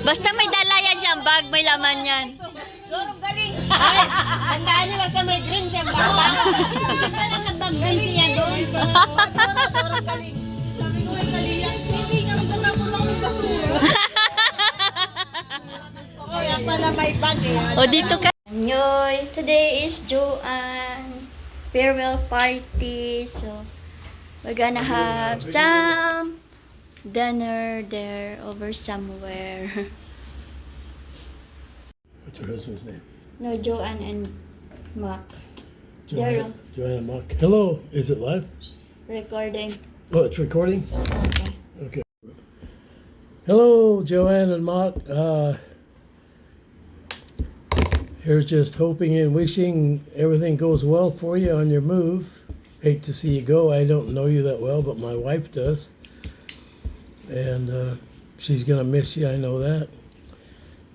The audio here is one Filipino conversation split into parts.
Basta may dala yan siyang bag, may laman yan. Dorong galing. Ay, tandaan niyo basta may green siya. Parang nag-bag green siya doon. Dorong galing. Sabi ko kay Kalia, hindi nga magkatapon lang ng basura. Kaya pala may bag eh. O dito ka. Anyoy, today is Joanne farewell party. So, we're gonna have some dinner there over somewhere. What's her husband's name? No, Joanne and Mark. They're Joanna Mock. Hello, is it live? recording. Oh, it's recording? Okay. Okay. Hello, Joanne and Mock. Here's just hoping and wishing everything goes well for you on your move. Hate to see you go. I don't know you that well, but my wife does. And she's going to miss you, I know that.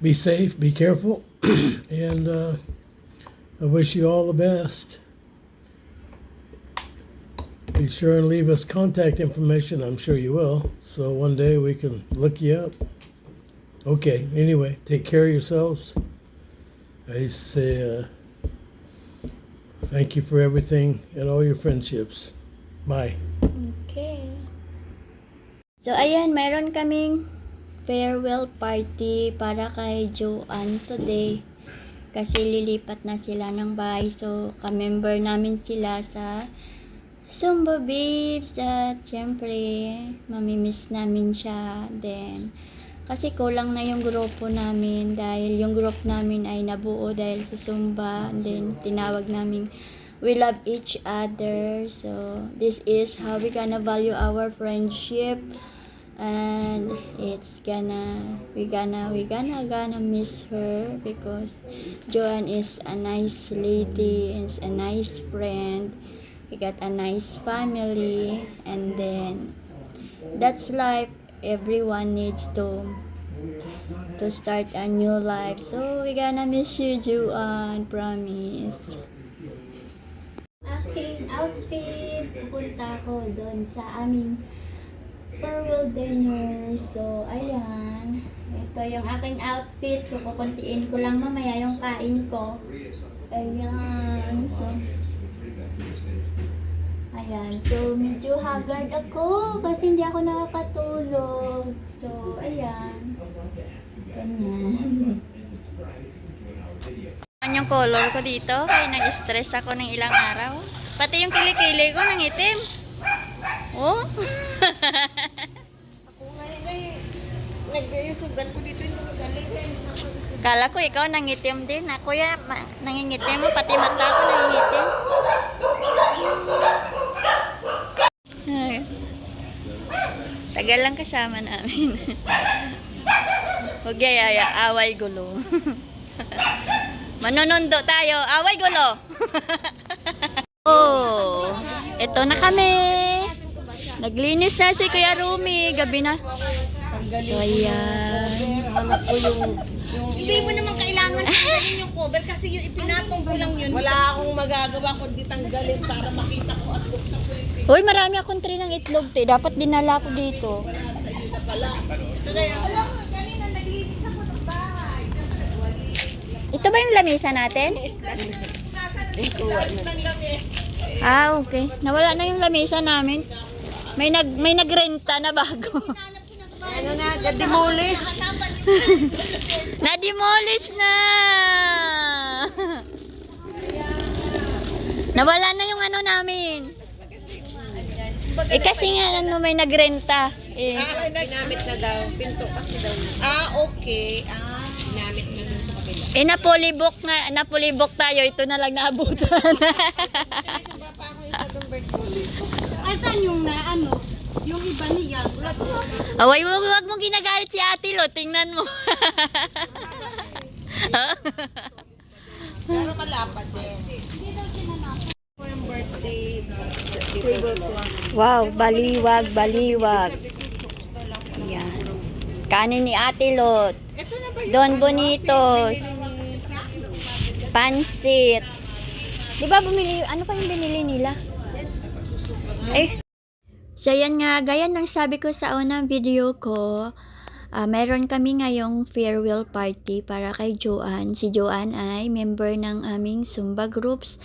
Be safe, be careful, and I wish you all the best. Be sure and leave us contact information. I'm sure you will. So one day we can look you up. Okay, anyway, take care of yourselves. I say thank you for everything and all your friendships. Bye. Okay. So, ayan, mayroon kaming farewell party para kay Joanne today. Kasi lilipat na sila ng bahay. So, ka-member namin sila sa Zumba Babes. At syempre, mamimiss namin siya. Then, kasi kulang na yung grupo namin dahil yung group namin ay nabuo dahil sa Zumba. And then, tinawag namin we love each other. So, this is how we gonna value our friendship. And it's we gonna miss her because Joanne is a nice lady, is a nice friend. We got a nice family, and then that's life. Everyone needs to start a new life. So we gonna miss you, Joanne, promise. Aking outfit, pupunta ako doon sa aming farewell dinner. So, ayan. Ito yung aking outfit. So, kukuntiin ko lang mamaya yung kain ko. Ayan. So, ayan. So, medyo haggard ako kasi hindi ako nakakatulog. So, ayan. Ganyan. Yung color ko dito. Kaya nag-stress ako ng ilang araw. Pati yung kilikili ko ng itim. Oh. Ako ngayon ay nag-yusugan ko dito yung galing. Kala ko ikaw nangitim din. Ako ya, nangingitim mo. Pati mata ko nangingitim. Tagal lang kasama namin. Huwag yaya, away gulo. Manonondo tayo, away gulo. Oh, eto na kami. Naglinis na si Kuya Rumi. Gabi na. So, ayan. Hanap ko yung hindi mo naman kailangan tanggalin yung cover kasi yung ipinatong ko lang yun. Wala akong magagawa kundi tanggalin para makita ko at buksan ko yung Uy, marami akong tray ng itlog, te. Dapat dinala ko dito. alam mo, kanina naglinis ako ng bahay. Ito ba yung lamesa natin? Ah, okay. Nawala na yung lamesa namin. May nagrenta na bago. Ano na, demolish. Na-demolish na! Nawala na yung ano namin. Eh kasi nga ano, may nagrenta. Eh. Ginamit na daw. Pinto kasi daw. Okay. Ginamit na dun sa kabila. Eh napulibok tayo. Ito na lang naabutan. Asan yung ano? Yung iba niya. Away, wag mong ginagalit si Ate Lo. Tingnan mo. Pero malapad din. Yung birthday table ko. Wow, baliwag. Yan. Kanin ni Ate Lot. Ito na ba yung Don Bonitos. Pansit. Di ba ano pa yung binili nila? So yan nga, gaya ng sabi ko sa unang video ko, Meron kami ngayong farewell party para kay Joanne. Si Joanne ay member ng aming Zumba groups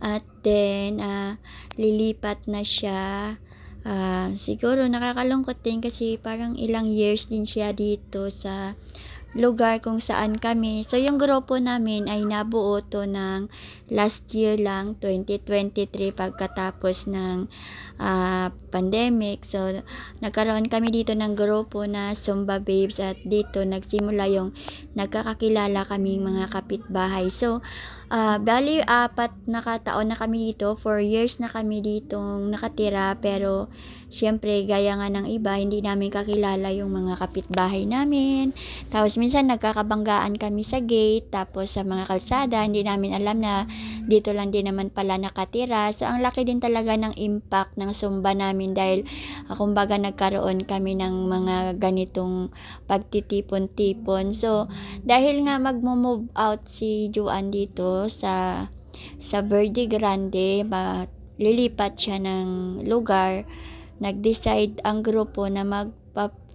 at then lilipat na siya. Siguro nakakalungkot din kasi parang ilang years din siya dito sa lugar kung saan kami. So, yung grupo namin ay nabuo to ng last year lang, 2023, pagkatapos ng pandemic. So, nagkaroon kami dito ng grupo na Zumba Babes at dito nagsimula yung nagkakakilala kaming mga kapitbahay. So, bali 4 na taon na kami dito, 4 years na kami ditong nakatira, pero syempre gaya nga ng iba, hindi namin kakilala yung mga kapitbahay namin. Tapos minsan nagkakabanggaan kami sa gate, tapos sa mga kalsada, hindi namin alam na dito lang din naman pala nakatira. So ang laki din talaga ng impact ng Zumba namin dahil kumbaga nagkaroon kami ng mga ganitong pagtitipon-tipon. So dahil nga magmo-move out si Joanne dito sa Verde Grande, lilipat siya ng lugar, nag-decide ang grupo na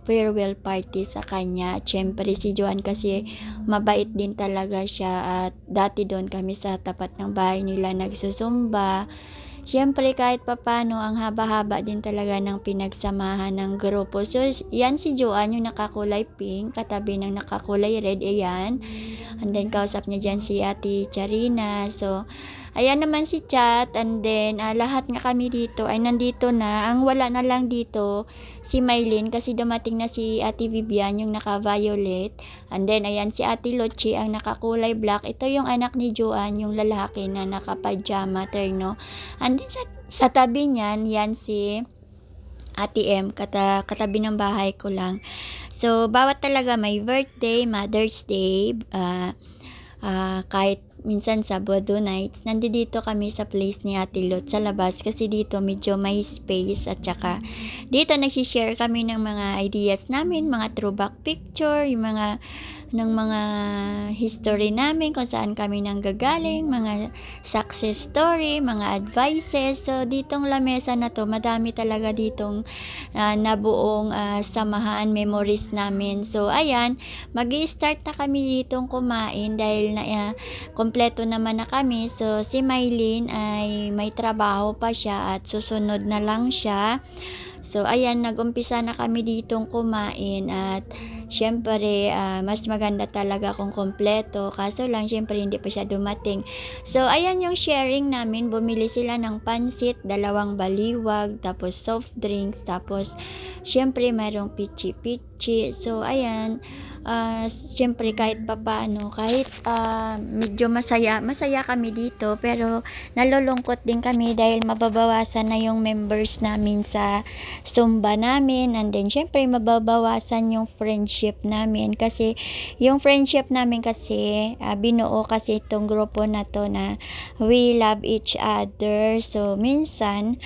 farewell party sa kanya. Siyempre si Joanne kasi mabait din talaga siya at dati doon kami sa tapat ng bahay nila nagsusumba. Siyempre kahit papano ang haba-haba din talaga ng pinagsamahan ng grupo. So yan si Joanne yung nakakulay pink, katabi ng nakakulay red, ayan. And then kausap niya dyan si Ate Charina. So ayan naman si Chat, and then lahat nga kami dito ay nandito na. Ang wala na lang dito si Maylin kasi dumating na si Ate Vivian yung naka-violet, and then ayan si Ate Lochi ang nakakulay black. Ito yung anak ni Joanne, yung lalaki na naka-pajama terno, and then sa tabi niyan, yan si Ate M, katabi ng bahay ko lang. So bawat talaga may birthday, Mother's Day, kahit minsan Sabado nights, nandito kami sa place ni Ate Lot sa labas kasi dito medyo may space, at saka dito nagsishare kami ng mga ideas namin, mga throwback picture, yung mga history namin, kung saan kami nanggagaling, mga success story, mga advices. So ditong lamesa na to, madami talaga ditong nabuong samahan, memories namin. So ayan, magi-start na kami ditong kumain dahil kompleto naman na kami. So si Maylin ay may trabaho pa siya at susunod na lang siya. So ayan, nagumpisa na kami ditong kumain at syempre mas maganda talaga kung kompleto, kaso lang syempre hindi pa siya dumating. So ayan yung sharing namin, bumili sila ng pansit, 2 baliwag, tapos soft drinks, tapos syempre mayroong pichi-pichi. So ayan, syempre kahit papaano, kahit medyo masaya kami dito, pero nalulungkot din kami dahil mababawasan na yung members namin sa Zumba namin, and then syempre mababawasan yung friendship namin kasi yung friendship namin kasi binuo kasi itong grupo na to na we love each other. So minsan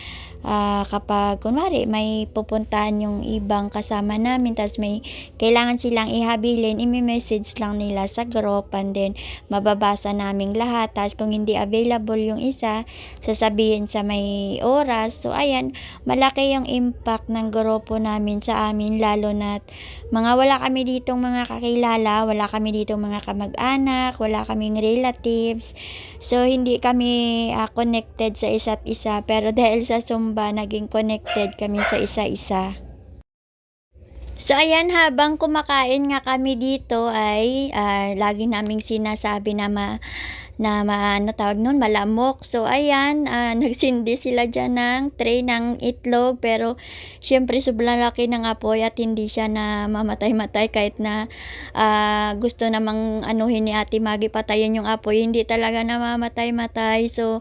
kapag kunwari may pupuntahan yung ibang kasama namin, tapos may kailangan silang ihabilin, imi-message lang nila sa group, and then mababasa naming lahat. Tapos kung hindi available yung isa, sasabihin sa may oras. So ayan, malaki yung impact ng grupo namin sa amin, lalo na wala kami ditong mga kakilala, wala kami ditong mga kamag-anak, wala kaming relatives. So hindi kami connected sa isa't isa, pero dahil sa Zumba, naging connected kami sa isa-isa. So ayan, habang kumakain nga kami dito ay lagi naming sinasabi na malamok. So ayan, nagsindi sila dyan ng tray ng itlog, pero syempre sobrang laki ng apoy at hindi siya na mamatay-matay kahit na gusto namang anuhin ni Ate Maggie patayin yung apoy, hindi talaga namamatay-matay. So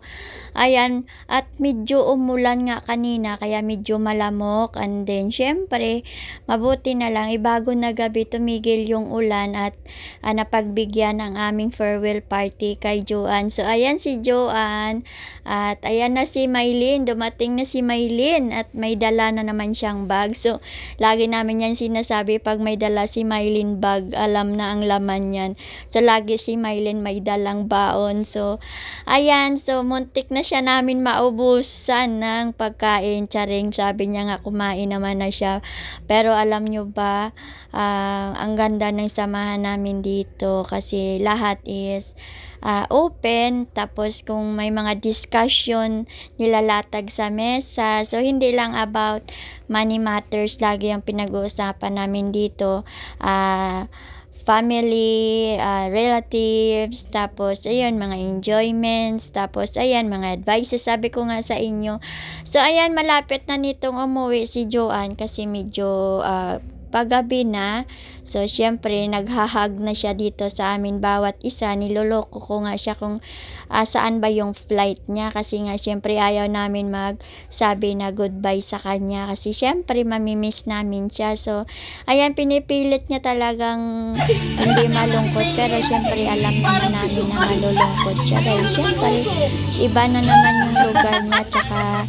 ayan, at medyo umulan nga kanina kaya medyo malamok, and then syempre mabuti na lang bago na gabi tumigil yung ulan at napagbigyan ang aming farewell party kay Joanne. So, ayan si Joanne. At ayan na si Maylin. Dumating na si Maylin. At may dala na naman siyang bag. So, lagi namin yan sinasabi pag may dala si Maylin bag, alam na ang laman yan. So, lagi si Maylin may dalang baon. So, ayan. So, muntik na siya namin maubusan ng pagkain. Charing, sabi niya nga kumain naman na siya. Pero alam nyo ba, ang ganda ng samahan namin dito kasi lahat is open, tapos kung may mga discussion nilalatag sa mesa, so hindi lang about money matters lagi ang pinag-uusapan namin dito, family, relatives, tapos ayun, mga enjoyments, tapos ayan, mga advices, sabi ko nga sa inyo. So ayan, malapit na nitong umuwi si Joanne kasi medyo paggabi na. So, syempre, naghahag na siya dito sa amin bawat isa. Niloloko ko nga siya kung saan ba yung flight niya. Kasi nga, syempre, ayaw namin magsabi na goodbye sa kanya. Kasi, syempre, mamimiss namin siya. So, ayan, pinipilit niya talagang hindi malungkot. Pero, syempre, alam naman namin na malulungkot siya. Dahil, syempre, iba na naman yung lugar niya. Tsaka,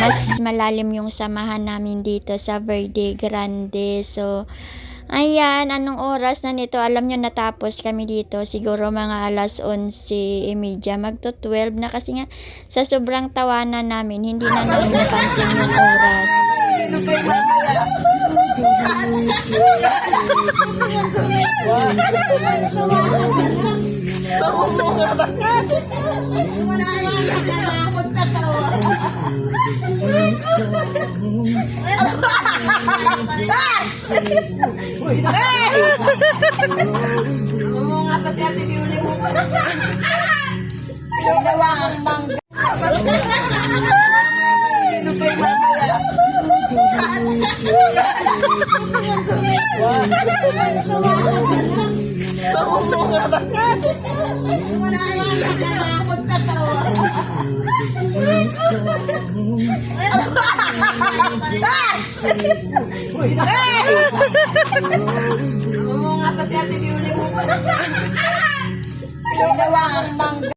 mas malalim yung samahan namin dito sa Verde Grande. So, ayan, anong oras na nito? Alam nyo, natapos kami dito. Siguro mga alas 11:30. Magto 12 na kasi nga sa sobrang tawanan namin, hindi na namin napansin yung oras. Oo nga pa si Ate Biuli mo. Pinagawa ang mangga. Oo nga pa si Ate Biuli mo. Pinagawa ang mangga.